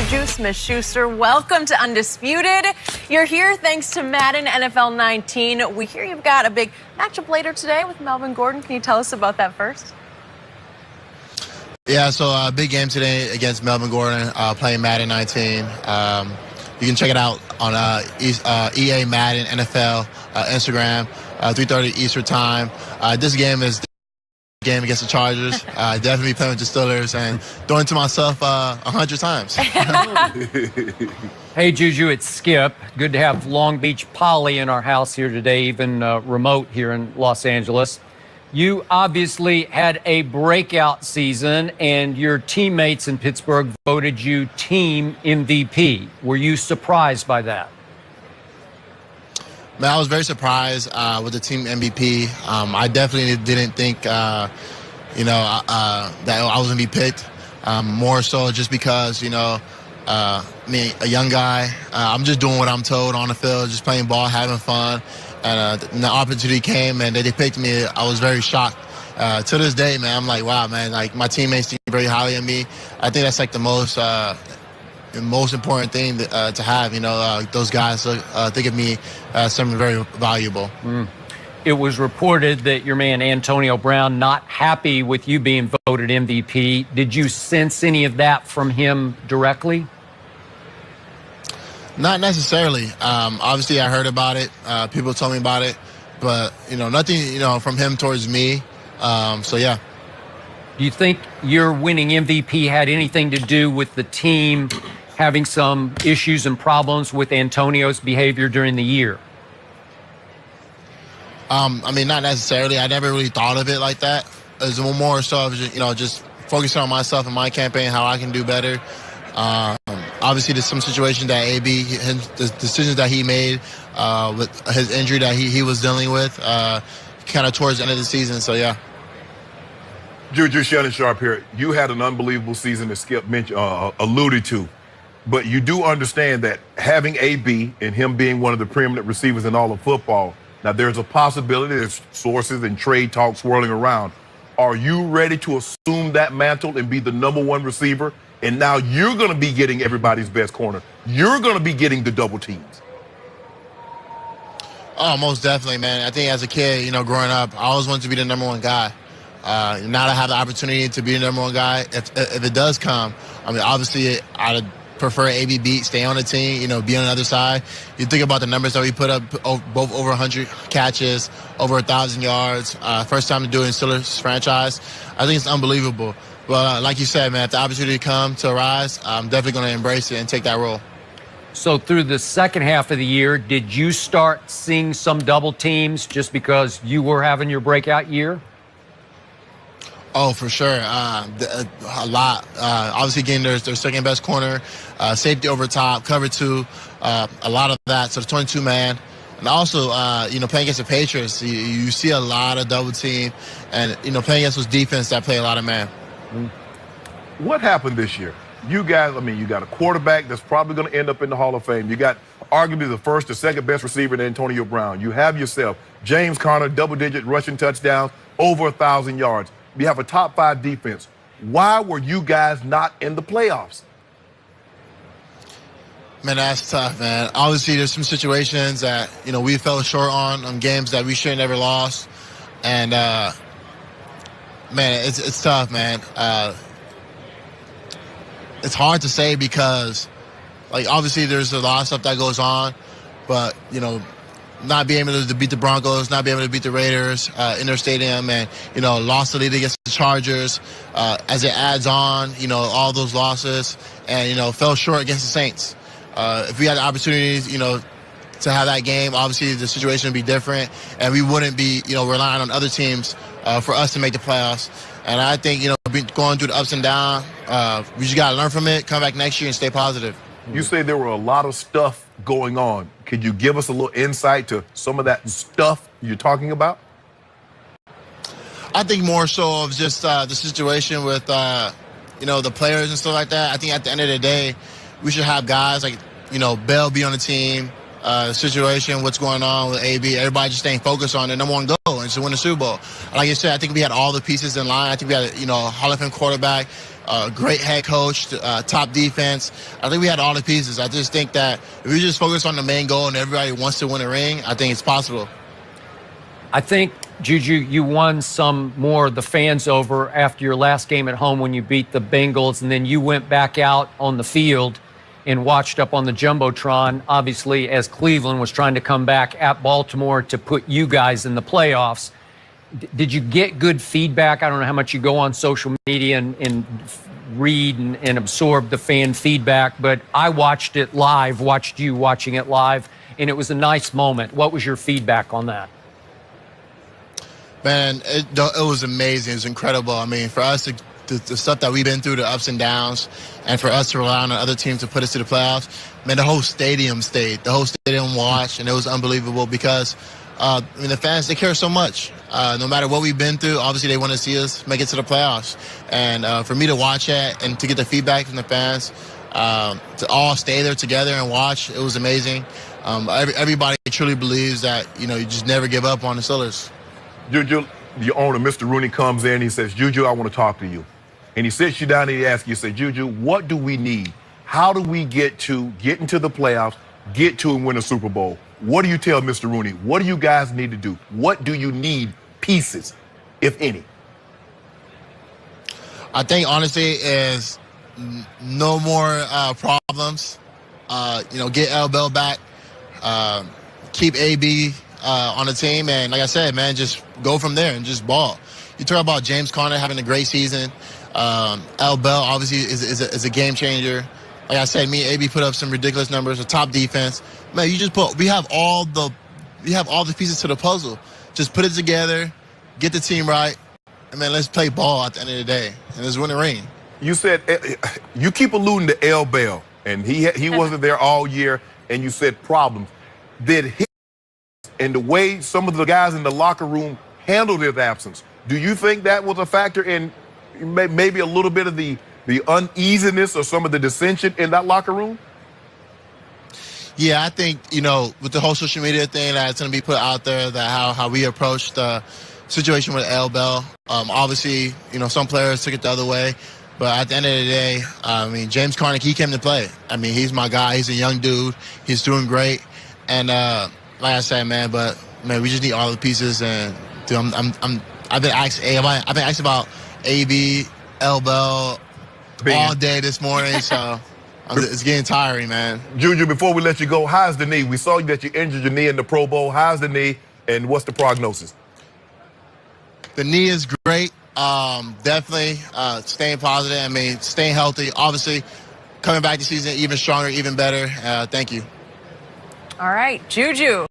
Juju Smith-Schuster. Welcome to Undisputed. You're here thanks to Madden NFL 19. We hear you've got a big matchup later today with Melvin Gordon. Can you tell us about that first? Yeah, so big game today against Melvin Gordon, playing Madden 19. You can check it out on EA Madden NFL Instagram, 3:30 Eastern time. This game is the game against the Chargers. Definitely playing with the Steelers and throwing to myself 100 times. Hey, Juju, it's Skip. Good to have Long Beach Poly in our house here today, even remote here in Los Angeles. You obviously had a breakout season, and your teammates in Pittsburgh voted you team MVP. Were you surprised by that? Man, I was very surprised with the team MVP. I definitely didn't think, that I was going to be picked. More so just because, me, a young guy, I'm just doing what I'm told on the field, just playing ball, having fun. And the opportunity came, and they picked me. I was very shocked. To this day, man, I'm like, wow, man, like my teammates think very highly of me. I think that's like the most important thing to have. Those guys think of me as something very valuable. It was reported that your man Antonio Brown not happy with you being voted MVP. Did you sense any of that from him directly? Not necessarily. Obviously, I heard about it. People told me about it, but nothing from him towards me. So yeah. Do you think your winning MVP had anything to do with the team having some issues and problems with Antonio's behavior during the year? Not necessarily. I never really thought of it like that. It's more so of just focusing on myself and my campaign, how I can do better. Obviously, there's some situations that the decisions that he made with his injury that he was dealing with kind of towards the end of the season. So, yeah. Juju, Shannon Sharpe here. You had an unbelievable season that Skip mentioned, alluded to. But you do understand that having AB and him being one of the preeminent receivers in all of football, now there's a possibility, there's sources and trade talk swirling around. Are you ready to assume that mantle and be the number one receiver? And now you're going to be getting everybody's best corner. You're going to be getting the double teams. Oh, most definitely, man. I think as a kid, growing up, I always wanted to be the number one guy. Now that I have the opportunity to be the number one guy, if it does come, obviously I'd prefer AB beat, stay on the team, be on the other side. You think about the numbers that we put up, both over 100 catches, over 1,000 yards, first time to do it in Steelers franchise. I think it's unbelievable. Well, like you said, man, if the opportunity comes to arise, I'm definitely going to embrace it and take that role. So through the second half of the year, did you start seeing some double teams just because you were having your breakout year? Oh, for sure. A lot. Obviously, getting their second best corner, safety over top, cover two, a lot of that. So the 22-man. And also, playing against the Patriots, you see a lot of double team. And, playing against those defense that play a lot of man. What happened this year? You guys, you got a quarterback that's probably going to end up in the Hall of Fame. You got arguably the first or second best receiver in Antonio Brown. You have yourself James Conner, double-digit rushing touchdowns, over 1,000 yards. You have a top 5 defense. Why were you guys not in the playoffs? Man, that's tough, man. Obviously, there's some situations that, we fell short on games that we should have never lost. And, man, it's tough, man. It's hard to say because, obviously there's a lot of stuff that goes on, but, not being able to beat the Broncos, not being able to beat the Raiders in their stadium, and, lost the lead against the Chargers as it adds on, all those losses, and, fell short against the Saints. If we had the opportunities, to have that game, obviously the situation would be different, and we wouldn't be, relying on other teams for us to make the playoffs. And I think, going through the ups and downs, we just got to learn from it, come back next year and stay positive. You say there were a lot of stuff going on. Could you give us a little insight to some of that stuff you're talking about? I think more so of just the situation with, the players and stuff like that. I think at the end of the day, we should have guys like, Bell be on the team, situation, what's going on with AB, everybody just staying focused on the number one goal and to win the Super Bowl. Like I said, I think we had all the pieces in line. I think we had, a Hall of Fame quarterback, great head coach, top defense. I think we had all the pieces. I just think that if we just focus on the main goal and everybody wants to win a ring, I think it's possible. I think, Juju, you won some more of the fans over after your last game at home when you beat the Bengals, and then you went back out on the field and watched up on the Jumbotron, obviously, as Cleveland was trying to come back at Baltimore to put you guys in the playoffs. Did you get good feedback? I don't know how much you go on social media and read and absorb the fan feedback, but I watched it live, watched you watching it live, and it was a nice moment. What was your feedback on that? Man, it was amazing. It was incredible. I mean, for us, the stuff that we've been through, the ups and downs, and for us to rely on other teams to put us to the playoffs, man, the whole stadium stayed. The whole stadium watched, and it was unbelievable because, the fans, they care so much. No matter what we've been through, obviously they want to see us make it to the playoffs. And for me to watch that and to get the feedback from the fans, to all stay there together and watch, it was amazing. Everybody truly believes that, you just never give up on the Steelers. Juju, your owner, Mr. Rooney, comes in. He says, Juju, I want to talk to you. And he sits you down and he asks you, say, Juju, what do we need? How do we get into the playoffs, get to and win a Super Bowl? What do you tell Mr. Rooney? What do you guys need to do? What do you need pieces, if any? I think, honestly, is no more problems. Get L. Bell back. Keep AB on the team, and like I said, man, just go from there and just ball. You talk about James Conner having a great season. L. Bell obviously is a game changer. Like I said, me and AB put up some ridiculous numbers. A top defense, man. We have all the pieces to the puzzle. Just put it together, get the team right, and man, let's play ball at the end of the day, and let's win the ring. You said you keep alluding to L. Bell, and he wasn't there all year, and you said problems. Did he? And the way some of the guys in the locker room handled his absence, do you think that was a factor in maybe a little bit of the uneasiness or some of the dissension in that locker room? Yeah, I think, with the whole social media thing that's going to be put out there, that how we approached the situation with L. Bell, obviously, some players took it the other way. But at the end of the day, James Conner, he came to play. He's my guy. He's a young dude. He's doing great. And like I said, man, we just need all the pieces. And dude, I've been asked about AB, L. Bell all day this morning, so it's getting tiring, man. Juju, before we let you go, how's the knee? We saw that you injured your knee in the Pro Bowl. How's the knee, and what's the prognosis? The knee is great. Definitely staying positive. Staying healthy. Obviously, coming back this season even stronger, even better. Thank you. All right, Juju.